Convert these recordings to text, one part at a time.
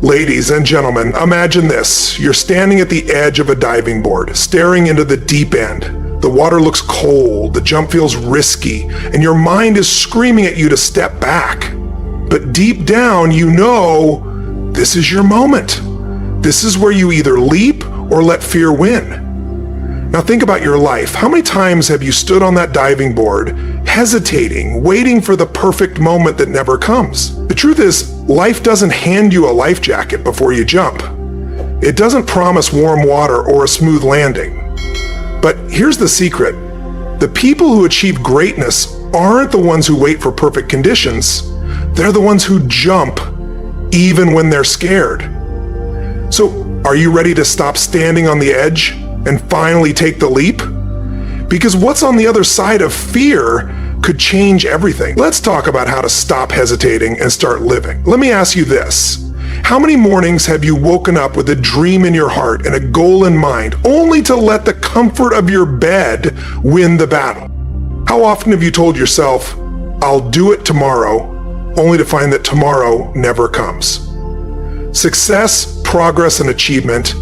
Ladies and gentlemen, imagine this. You're standing at the edge of a diving board, staring into the deep end. The water looks cold, the jump feels risky, and your mind is screaming at you to step back. But deep down, you know this is your moment. This is where you either leap or let fear win. Now think about your life. How many times have you stood on that diving board, hesitating, waiting for the perfect moment that never comes? The truth is, life doesn't hand you a life jacket before you jump. It doesn't promise warm water or a smooth landing. But here's the secret. The people who achieve greatness aren't the ones who wait for perfect conditions. They're the ones who jump, even when they're scared. So, are you ready to stop standing on the edge and finally take the leap? Because what's on the other side of fear could change everything. Let's talk about how to stop hesitating and start living. Let me ask you this. How many mornings have you woken up with a dream in your heart and a goal in mind, only to let the comfort of your bed win the battle? How often have you told yourself, I'll do it tomorrow, only to find that tomorrow never comes? Success, progress, and achievement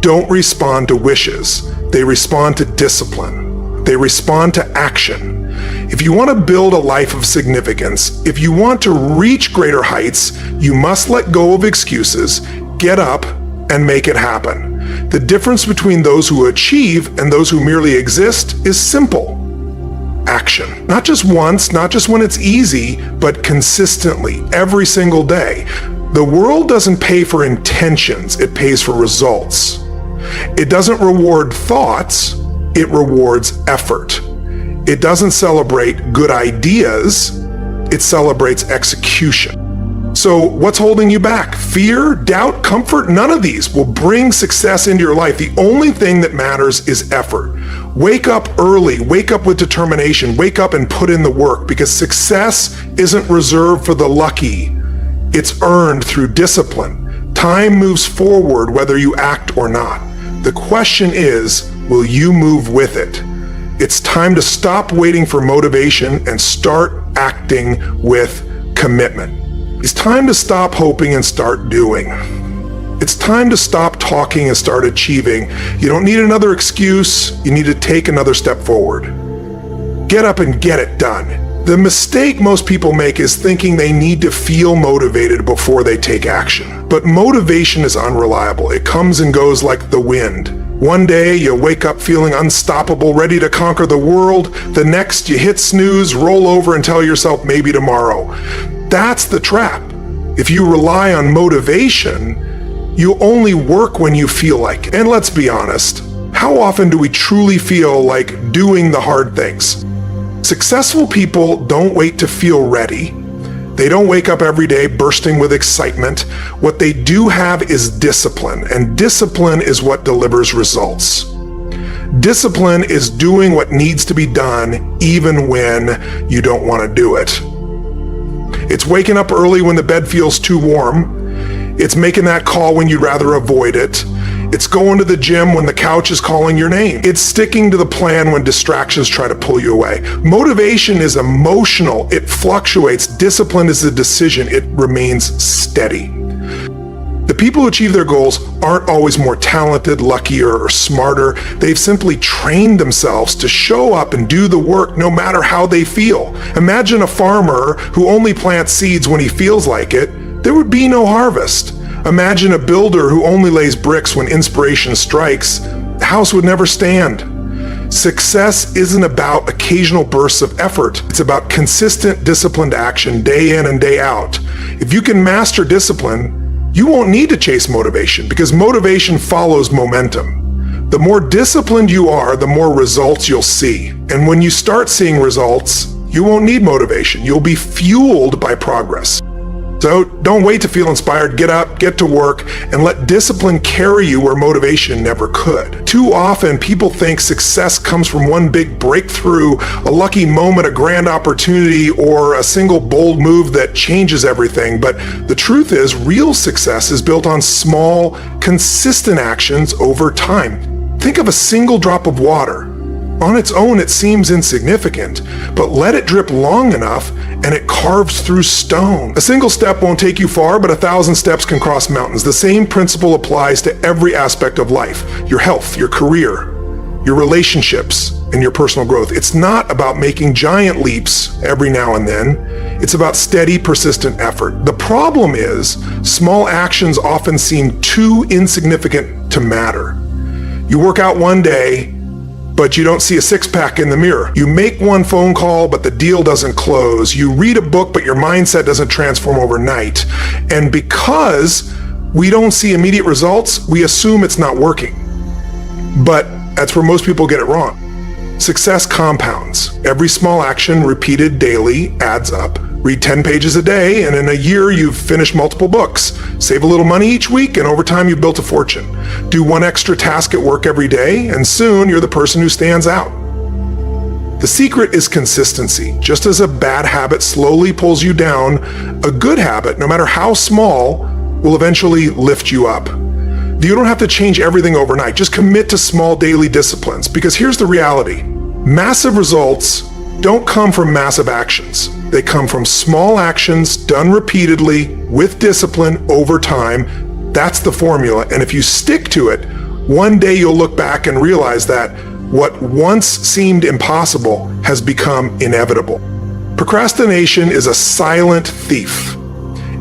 don't respond to wishes. They respond to discipline. They respond to action. If you want to build a life of significance, if you want to reach greater heights, you must let go of excuses, get up, and make it happen. The difference between those who achieve and those who merely exist is simple. Action. Not just once, not just when it's easy, but consistently, every single day. The world doesn't pay for intentions, it pays for results. It doesn't reward thoughts, it rewards effort. It doesn't celebrate good ideas, it celebrates execution. So what's holding you back? Fear, doubt, comfort? None of these will bring success into your life. The only thing that matters is effort. Wake up early, wake up with determination, wake up and put in the work, because success isn't reserved for the lucky. It's earned through discipline. Time moves forward whether you act or not. The question is, will you move with it? It's time to stop waiting for motivation and start acting with commitment. It's time to stop hoping and start doing. It's time to stop talking and start achieving. You don't need another excuse. You need to take another step forward. Get up and get it done. The mistake most people make is thinking they need to feel motivated before they take action. But motivation is unreliable. It comes and goes like the wind. One day you wake up feeling unstoppable, ready to conquer the world. The next you hit snooze, roll over and tell yourself maybe tomorrow. That's the trap. If you rely on motivation, you only work when you feel like it. And let's be honest, how often do we truly feel like doing the hard things? Successful people don't wait to feel ready. They don't wake up every day bursting with excitement. What they do have is discipline, and discipline is what delivers results. Discipline is doing what needs to be done even when you don't want to do it. It's waking up early when the bed feels too warm. It's making that call when you'd rather avoid it. It's going to the gym when the couch is calling your name. It's sticking to the plan when distractions try to pull you away. Motivation is emotional. It fluctuates. Discipline is a decision. It remains steady. The people who achieve their goals aren't always more talented, luckier, or smarter. They've simply trained themselves to show up and do the work no matter how they feel. Imagine a farmer who only plants seeds when he feels like it. There would be no harvest. Imagine a builder who only lays bricks when inspiration strikes. The house would never stand. Success isn't about occasional bursts of effort. It's about consistent, disciplined action day in and day out. If you can master discipline, you won't need to chase motivation, because motivation follows momentum. The more disciplined you are, the more results you'll see. And when you start seeing results, you won't need motivation. You'll be fueled by progress. So don't wait to feel inspired. Get up, get to work, and let discipline carry you where motivation never could. Too often, people think success comes from one big breakthrough, a lucky moment, a grand opportunity, or a single bold move that changes everything. But the truth is, real success is built on small, consistent actions over time. Think of a single drop of water. On its own, it seems insignificant, but let it drip long enough and it carves through stone. A single step won't take you far, but 1,000 steps can cross mountains. The same principle applies to every aspect of life: your health, your career, your relationships, and your personal growth. It's not about making giant leaps every now and then. It's about steady, persistent effort. The problem is, small actions often seem too insignificant to matter. You work out one day, but you don't see a six-pack in the mirror. You make one phone call, but the deal doesn't close. You read a book, but your mindset doesn't transform overnight. And because we don't see immediate results, we assume it's not working. But that's where most people get it wrong. Success compounds. Every small action repeated daily adds up. Read 10 pages a day, and in a year you've finished multiple books. Save a little money each week, and over time you've built a fortune. Do one extra task at work every day, and soon you're the person who stands out. The secret is consistency. Just as a bad habit slowly pulls you down, a good habit, no matter how small, will eventually lift you up. You don't have to change everything overnight. Just commit to small daily disciplines, because here's the reality. Massive results don't come from massive actions. They come from small actions done repeatedly with discipline over time. That's the formula. And if you stick to it, one day you'll look back and realize that what once seemed impossible has become inevitable. Procrastination is a silent thief.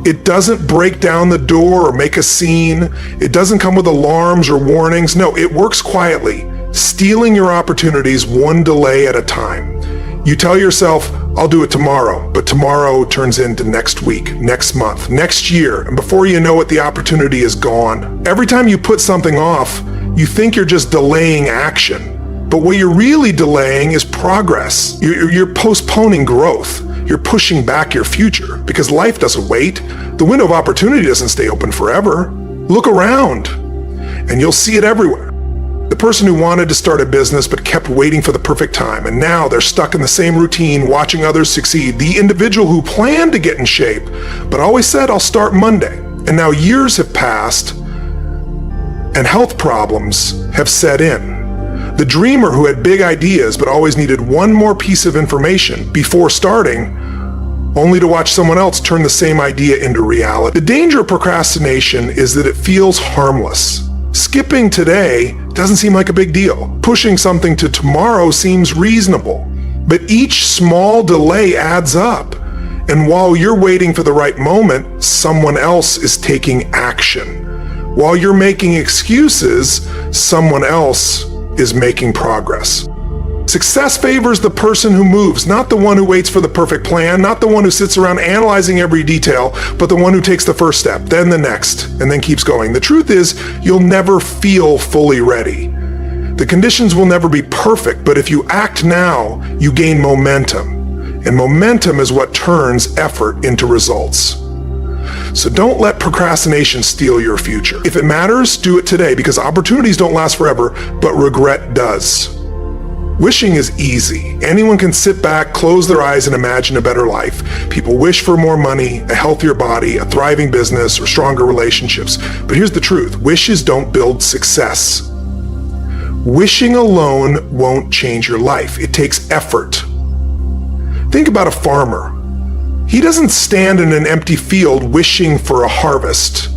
It doesn't break down the door or make a scene. It doesn't come with alarms or warnings. No, it works quietly, stealing your opportunities one delay at a time. You tell yourself, I'll do it tomorrow, but tomorrow turns into next week, next month, next year, and before you know it, the opportunity is gone. Every time you put something off, you think you're just delaying action. But what you're really delaying is progress. You're postponing growth. You're pushing back your future, because life doesn't wait. The window of opportunity doesn't stay open forever. Look around, and you'll see it everywhere. The person who wanted to start a business but kept waiting for the perfect time, and now they're stuck in the same routine watching others succeed. The individual who planned to get in shape but always said, I'll start Monday. And now years have passed and health problems have set in. The dreamer who had big ideas but always needed one more piece of information before starting, only to watch someone else turn the same idea into reality. The danger of procrastination is that it feels harmless. Skipping today doesn't seem like a big deal. Pushing something to tomorrow seems reasonable. But each small delay adds up. And while you're waiting for the right moment, someone else is taking action. While you're making excuses, someone else is making progress. Success favors the person who moves, not the one who waits for the perfect plan, not the one who sits around analyzing every detail, but the one who takes the first step, then the next, and then keeps going. The truth is, you'll never feel fully ready. The conditions will never be perfect, but if you act now, you gain momentum. And momentum is what turns effort into results. So don't let procrastination steal your future. If it matters, do it today, because opportunities don't last forever, but regret does. Wishing is easy. Anyone can sit back, close their eyes, and imagine a better life. People wish for more money, a healthier body, a thriving business, or stronger relationships. But here's the truth. Wishes don't build success. Wishing alone won't change your life. It takes effort. Think about a farmer. He doesn't stand in an empty field wishing for a harvest.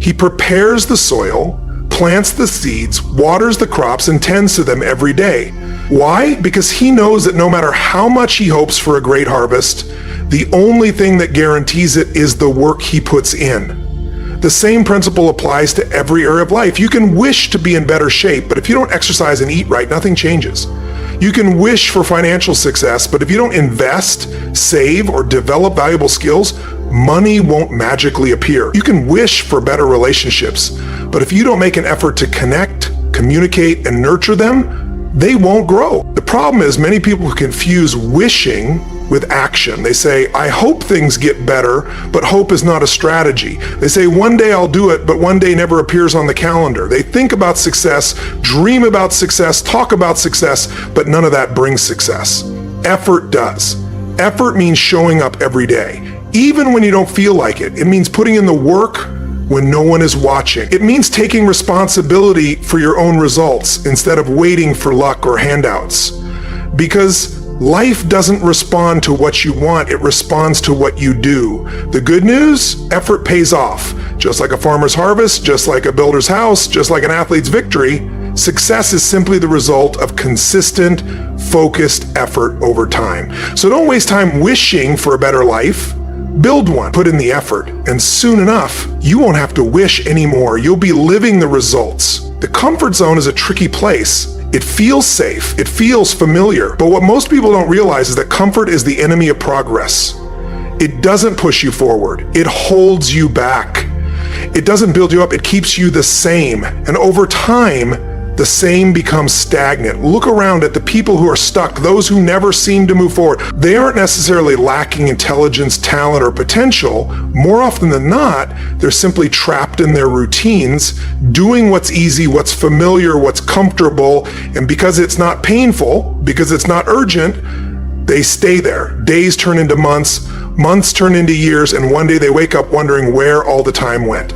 He prepares the soil, plants the seeds, waters the crops, and tends to them every day. Why? Because he knows that no matter how much he hopes for a great harvest, the only thing that guarantees it is the work he puts in. The same principle applies to every area of life. You can wish to be in better shape, but if you don't exercise and eat right, nothing changes. You can wish for financial success, but if you don't invest, save, or develop valuable skills, money won't magically appear. You can wish for better relationships, but if you don't make an effort to connect, communicate, and nurture them, they won't grow. The problem is many people confuse wishing with action. They say, I hope things get better, but hope is not a strategy. They say, one day I'll do it, but one day never appears on the calendar. They think about success, dream about success, talk about success, but none of that brings success. Effort does. Effort means showing up every day. Even when you don't feel like it, it means putting in the work when no one is watching. It means taking responsibility for your own results instead of waiting for luck or handouts. because life doesn't respond to what you want, it responds to what you do. The good news, effort pays off. Just like a farmer's harvest, just like a builder's house, just like an athlete's victory, success is simply the result of consistent, focused effort over time. So don't waste time wishing for a better life. Build one, put in the effort, and soon enough, you won't have to wish anymore. You'll be living the results. The comfort zone is a tricky place. It feels safe, it feels familiar, but what most people don't realize is that comfort is the enemy of progress. It doesn't push you forward, it holds you back. It doesn't build you up, it keeps you the same. And over time, the same becomes stagnant. Look around at the people who are stuck, those who never seem to move forward. They aren't necessarily lacking intelligence, talent, or potential. More often than not, they're simply trapped in their routines, doing what's easy, what's familiar, what's comfortable, and because it's not painful, because it's not urgent, they stay there. Days turn into months, months turn into years, and one day they wake up wondering where all the time went.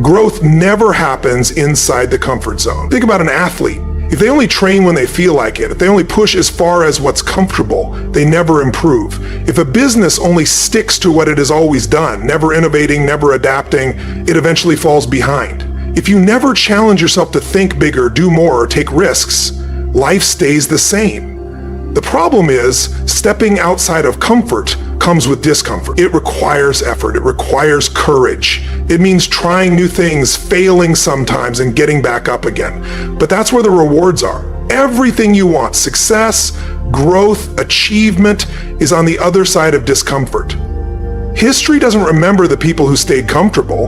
Growth never happens inside the comfort zone. Think about an athlete. If they only train when they feel like it, if they only push as far as what's comfortable, they never improve. If a business only sticks to what it has always done, never innovating, never adapting, it eventually falls behind. If you never challenge yourself to think bigger, do more, or take risks, life stays the same. The problem is, stepping outside of comfort comes with discomfort. It requires effort. It requires courage. It means trying new things, failing sometimes, and getting back up again. But that's where the rewards are. Everything you want, success, growth, achievement, is on the other side of discomfort. History doesn't remember the people who stayed comfortable.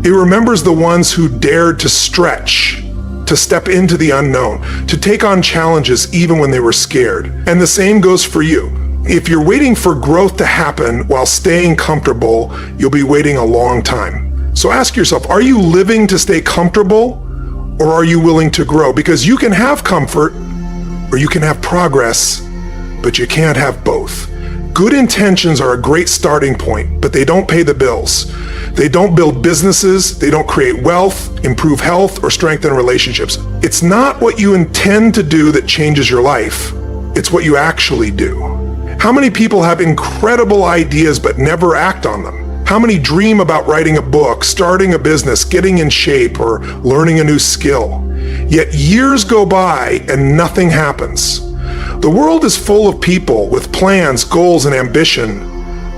It remembers the ones who dared to stretch, to step into the unknown, to take on challenges even when they were scared. And the same goes for you. If you're waiting for growth to happen while staying comfortable, you'll be waiting a long time. So ask yourself, are you living to stay comfortable, or are you willing to grow? Because you can have comfort or you can have progress, but you can't have both. Good intentions are a great starting point, but they don't pay the bills. They don't build businesses, they don't create wealth, improve health, or strengthen relationships. It's not what you intend to do that changes your life. It's what you actually do. How many people have incredible ideas but never act on them? How many dream about writing a book, starting a business, getting in shape, or learning a new skill? Yet years go by and nothing happens. The world is full of people with plans, goals, and ambition,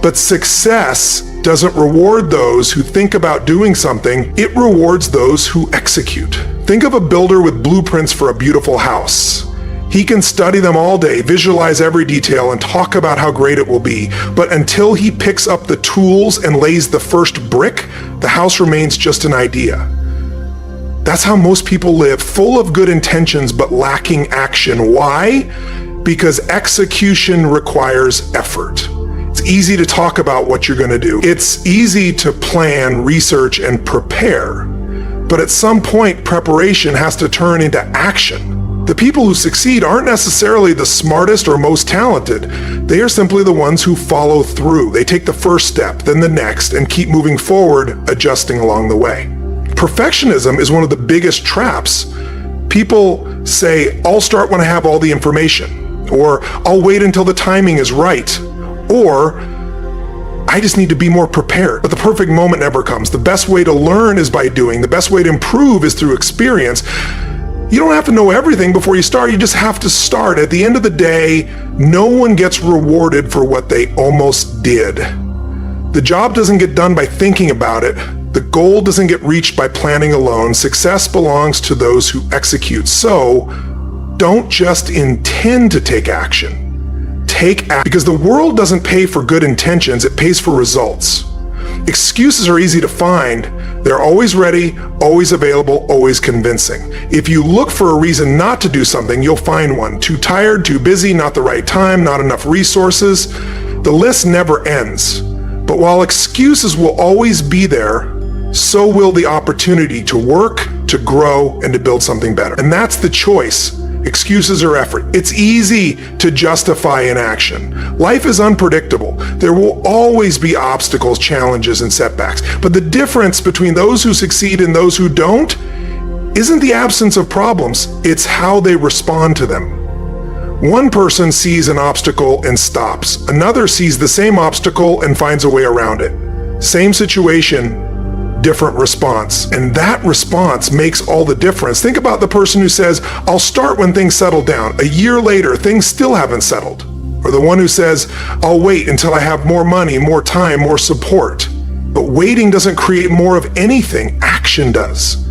but success doesn't reward those who think about doing something, it rewards those who execute. Think of a builder with blueprints for a beautiful house. He can study them all day, visualize every detail, and talk about how great it will be. But until he picks up the tools and lays the first brick, the house remains just an idea. That's how most people live, full of good intentions but lacking action. Why? Because execution requires effort. It's easy to talk about what you're going to do. It's easy to plan, research, and prepare. But at some point, preparation has to turn into action. The people who succeed aren't necessarily the smartest or most talented. They are simply the ones who follow through. They take the first step, then the next, and keep moving forward, adjusting along the way. Perfectionism is one of the biggest traps. People say, I'll start when I have all the information, or I'll wait until the timing is right, or I just need to be more prepared. But the perfect moment never comes. The best way to learn is by doing. The best way to improve is through experience. You don't have to know everything before you start, you just have to start. At the end of the day, no one gets rewarded for what they almost did. The job doesn't get done by thinking about it. The goal doesn't get reached by planning alone. Success belongs to those who execute. So, don't just intend to take action. Take action. Because the world doesn't pay for good intentions, it pays for results. Excuses are easy to find. They're always ready, always available, always convincing. If you look for a reason not to do something, you'll find one. Too tired, too busy, not the right time, not enough resources. The list never ends. But while excuses will always be there, so will the opportunity to work, to grow, and to build something better. And that's the choice. Excuses or effort. It's easy to justify inaction. Life is unpredictable. There will always be obstacles, challenges, and setbacks. But the difference between those who succeed and those who don't isn't the absence of problems, it's how they respond to them. One person sees an obstacle and stops. Another sees the same obstacle and finds a way around it. Same situation, different response. And that response makes all the difference. Think about the person who says, I'll start when things settle down. A year later, things still haven't settled. Or the one who says, I'll wait until I have more money, more time, more support. But waiting doesn't create more of anything. Action does.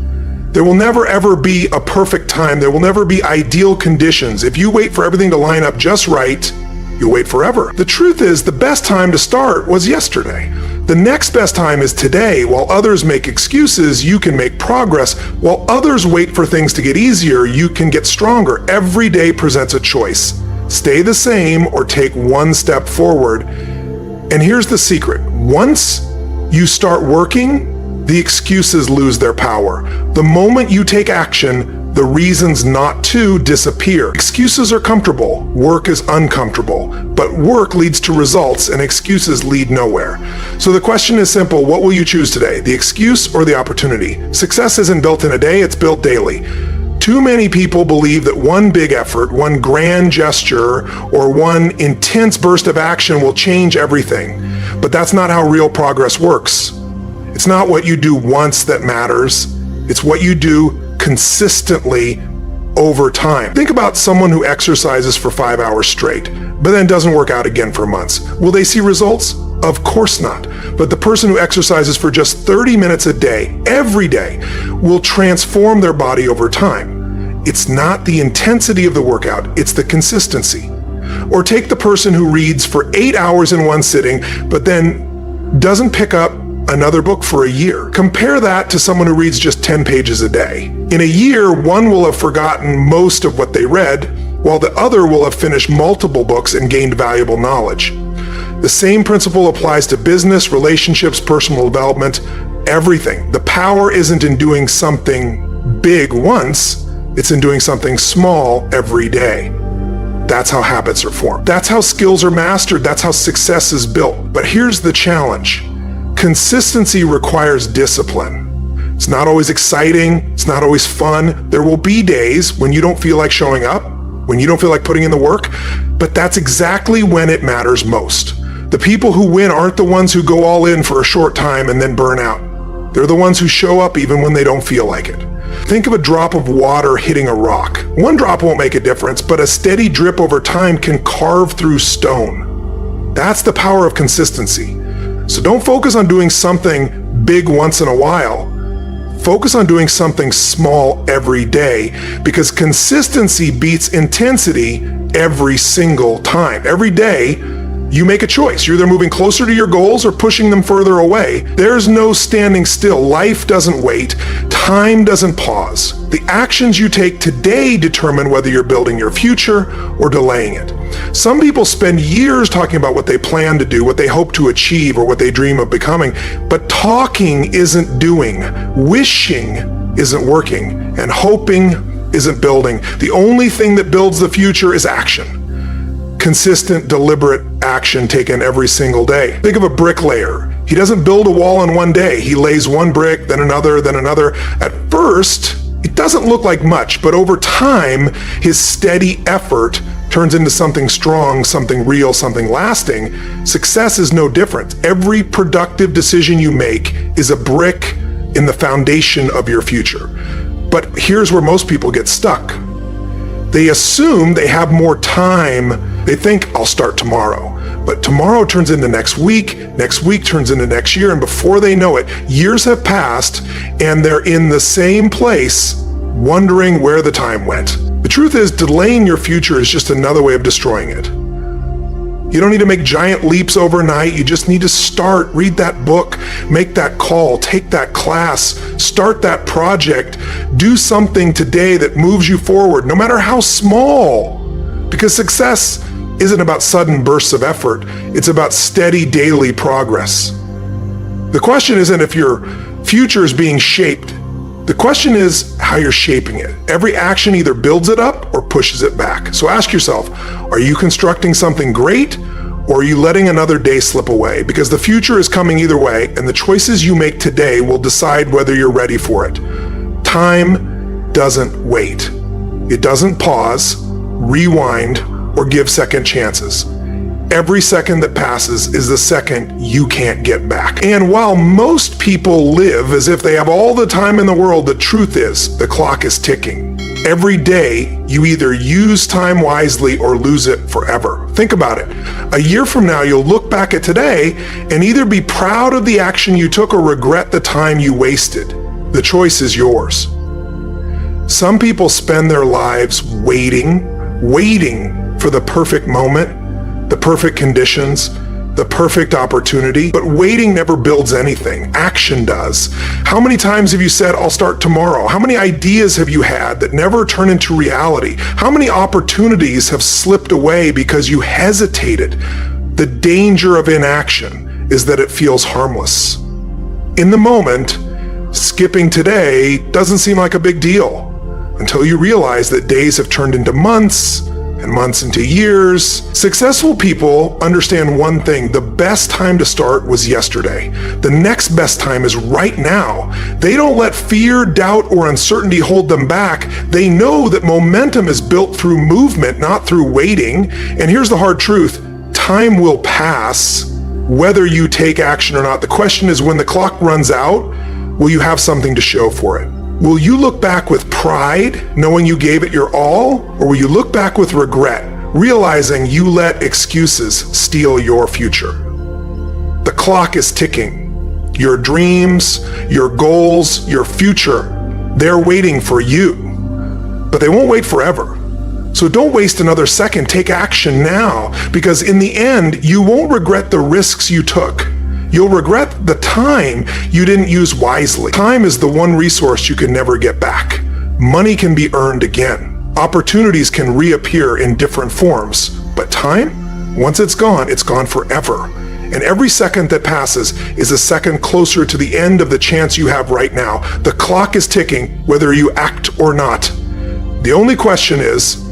There will never ever be a perfect time. There will never be ideal conditions. If you wait for everything to line up just right, you'll wait forever. The truth is, the best time to start was yesterday. The next best time is today. While others make excuses, you can make progress. While others wait for things to get easier, you can get stronger. Every day presents a choice. Stay the same or take one step forward. And here's the secret. Once you start working, the excuses lose their power. The moment you take action, the reasons not to disappear. Excuses are comfortable, work is uncomfortable, but work leads to results and excuses lead nowhere. So the question is simple, what will you choose today? The excuse or the opportunity? Success isn't built in a day, it's built daily. Too many people believe that one big effort, one grand gesture, or one intense burst of action will change everything. But that's not how real progress works. It's not what you do once that matters. It's what you do consistently over time. Think about someone who exercises for 5 hours straight, but then doesn't work out again for months. Will they see results? Of course not. But the person who exercises for just 30 minutes a day, every day, will transform their body over time. It's not the intensity of the workout, it's the consistency. Or take the person who reads for 8 hours in one sitting, but then doesn't pick up another book for a year. Compare that to someone who reads just 10 pages a day. In a year, one will have forgotten most of what they read, while the other will have finished multiple books and gained valuable knowledge. The same principle applies to business, relationships, personal development, everything. The power isn't in doing something big once, it's in doing something small every day. That's how habits are formed. That's how skills are mastered. That's how success is built. But here's the challenge. Consistency requires discipline. It's not always exciting. It's not always fun. There will be days when you don't feel like showing up, when you don't feel like putting in the work, but that's exactly when it matters most. The people who win aren't the ones who go all in for a short time and then burn out. They're the ones who show up even when they don't feel like it. Think of a drop of water hitting a rock. One drop won't make a difference, but a steady drip over time can carve through stone. That's the power of consistency. So don't focus on doing something big once in a while. Focus on doing something small every day, because consistency beats intensity every single time. Every day, you make a choice. You're either moving closer to your goals or pushing them further away. There's no standing still. Life doesn't wait. Time doesn't pause. The actions you take today determine whether you're building your future or delaying it. Some people spend years talking about what they plan to do, what they hope to achieve, or what they dream of becoming. But talking isn't doing. Wishing isn't working. And hoping isn't building. The only thing that builds the future is action. Consistent, deliberate action taken every single day. Think of a bricklayer. He doesn't build a wall in one day. He lays one brick, then another, then another. At first, it doesn't look like much, but over time, his steady effort turns into something strong, something real, something lasting. Success is no different. Every productive decision you make is a brick in the foundation of your future. But here's where most people get stuck. They assume they have more time. They think, I'll start tomorrow. But tomorrow turns into next week turns into next year, and before they know it, years have passed, and they're in the same place, wondering where the time went. The truth is, delaying your future is just another way of destroying it. You don't need to make giant leaps overnight. You just need to start, read that book, make that call, take that class, start that project, do something today that moves you forward, no matter how small. Because success isn't about sudden bursts of effort. It's about steady daily progress. The question isn't if your future is being shaped. The question is how you're shaping it. Every action either builds it up or pushes it back. So ask yourself, are you constructing something great, or are you letting another day slip away? Because the future is coming either way, and the choices you make today will decide whether you're ready for it. Time doesn't wait. It doesn't pause, rewind, or give second chances. Every second that passes is the second you can't get back. And while most people live as if they have all the time in the world, the truth is the clock is ticking. Every day, you either use time wisely or lose it forever. Think about it. A year from now, you'll look back at today and either be proud of the action you took or regret the time you wasted. The choice is yours. Some people spend their lives waiting for the perfect moment, the perfect conditions, the perfect opportunity, but waiting never builds anything. Action does. How many times have you said, I'll start tomorrow? How many ideas have you had that never turn into reality? How many opportunities have slipped away because you hesitated? The danger of inaction is that it feels harmless. In the moment, skipping today doesn't seem like a big deal until you realize that days have turned into months and months into years. Successful people understand one thing: the best time to start was yesterday. The next best time is right now. They don't let fear, doubt, or uncertainty hold them back. They know that momentum is built through movement, not through waiting. And here's the hard truth: time will pass whether you take action or not. The question is, when the clock runs out, will you have something to show for it? Will you look back with pride, knowing you gave it your all, or will you look back with regret, realizing you let excuses steal your future? The clock is ticking. Your dreams, your goals, your future, they're waiting for you, but they won't wait forever. So don't waste another second. Take action now, because in the end, you won't regret the risks you took. You'll regret the time you didn't use wisely. Time is the one resource you can never get back. Money can be earned again. Opportunities can reappear in different forms. But time, once it's gone forever. And every second that passes is a second closer to the end of the chance you have right now. The clock is ticking, whether you act or not. The only question is,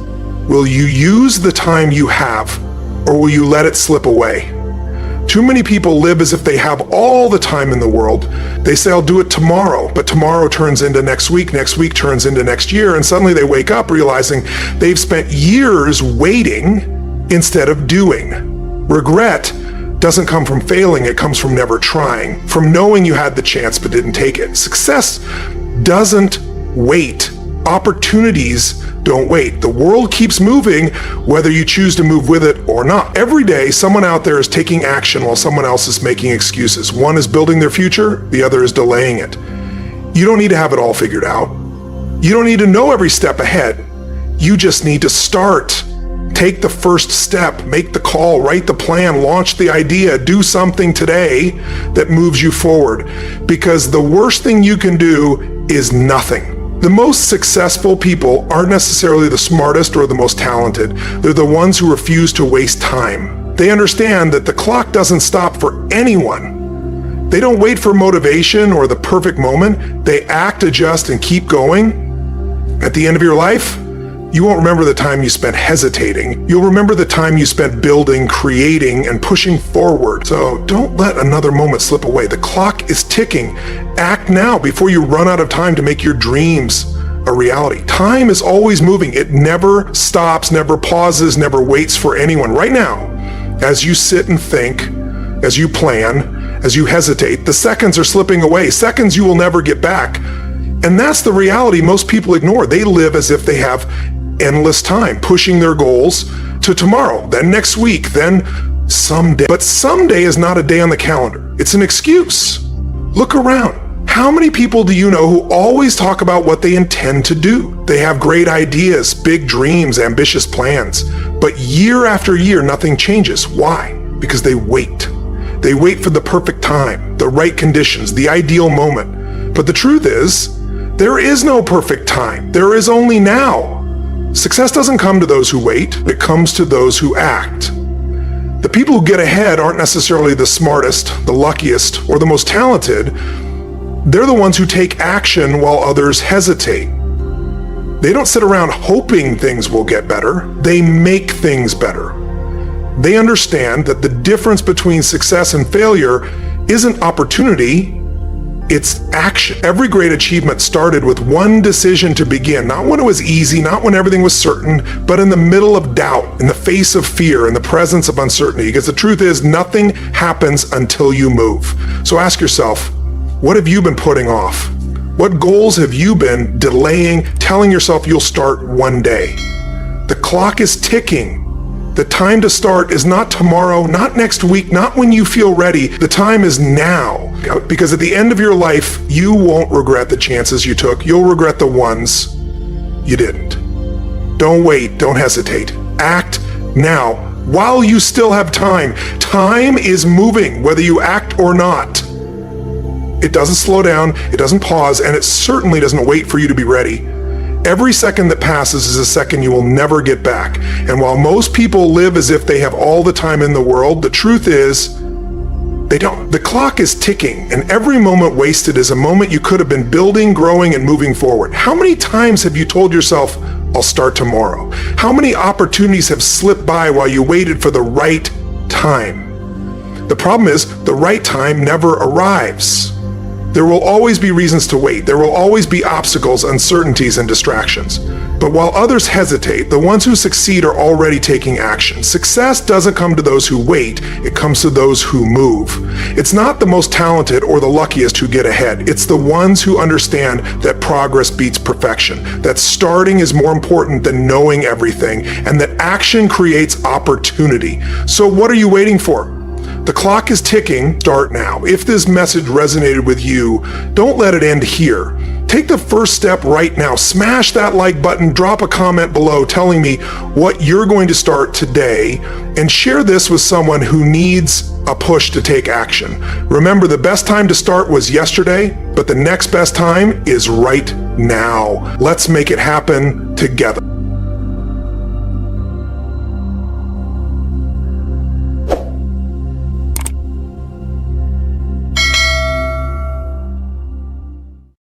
will you use the time you have, or will you let it slip away? Too many people live as if they have all the time in the world. They say, I'll do it tomorrow, but tomorrow turns into next week turns into next year, and suddenly they wake up realizing they've spent years waiting instead of doing. Regret doesn't come from failing, it comes from never trying, from knowing you had the chance but didn't take it. Success doesn't wait. Opportunities don't wait. The world keeps moving whether you choose to move with it or not. Every day, someone out there is taking action while someone else is making excuses. One is building their future, the other is delaying it. You don't need to have it all figured out. You don't need to know every step ahead. You just need to start. Take the first step, make the call, write the plan, launch the idea, do something today that moves you forward. Because the worst thing you can do is nothing. The most successful people aren't necessarily the smartest or the most talented. They're the ones who refuse to waste time. They understand that the clock doesn't stop for anyone. They don't wait for motivation or the perfect moment. They act, adjust, and keep going. At the end of your life, you won't remember the time you spent hesitating. You'll remember the time you spent building, creating, and pushing forward. So don't let another moment slip away. The clock is ticking. Act now before you run out of time to make your dreams a reality. Time is always moving. It never stops, never pauses, never waits for anyone. Right now, as you sit and think, as you plan, as you hesitate, the seconds are slipping away. Seconds you will never get back. And that's the reality most people ignore. They live as if they have endless time, pushing their goals to tomorrow, then next week, then someday. But someday is not a day on the calendar. It's an excuse. Look around. How many people do you know who always talk about what they intend to do? They have great ideas, big dreams, ambitious plans, but year after year, nothing changes. Why? Because they wait. They wait for the perfect time, the right conditions, the ideal moment. But the truth is, there is no perfect time. There is only now. Success doesn't come to those who wait. It comes to those who act. The people who get ahead aren't necessarily the smartest, the luckiest, or the most talented. They're the ones who take action while others hesitate. They don't sit around hoping things will get better. They make things better. They understand that the difference between success and failure isn't opportunity, It's action. Every great achievement started with one decision to begin, not when it was easy, not when everything was certain, but in the middle of doubt, in the face of fear, in the presence of uncertainty. Because the truth is, nothing happens until you move. So ask yourself, what have you been putting off? What goals have you been delaying, telling yourself you'll start one day? The clock is ticking. The time to start is not tomorrow, not next week, not when you feel ready. The time is now. Because at the end of your life, you won't regret the chances you took. You'll regret the ones you didn't. Don't wait. Don't hesitate. Act now while you still have time. Time is moving, whether you act or not. It doesn't slow down, it doesn't pause, and it certainly doesn't wait for you to be ready. Every second that passes is a second you will never get back. And while most people live as if they have all the time in the world, the truth is, they don't. The clock is ticking, and every moment wasted is a moment you could have been building, growing, and moving forward. How many times have you told yourself, I'll start tomorrow? How many opportunities have slipped by while you waited for the right time? The problem is, the right time never arrives. There will always be reasons to wait. There will always be obstacles, uncertainties, and distractions. But while others hesitate, the ones who succeed are already taking action. Success doesn't come to those who wait, it comes to those who move. It's not the most talented or the luckiest who get ahead. It's the ones who understand that progress beats perfection, that starting is more important than knowing everything, and that action creates opportunity. So what are you waiting for? The clock is ticking. Start now. If this message resonated with you, don't let it end here. Take the first step right now. Smash that like button, drop a comment below telling me what you're going to start today, and share this with someone who needs a push to take action. Remember, the best time to start was yesterday, but the next best time is right now. Let's make it happen together.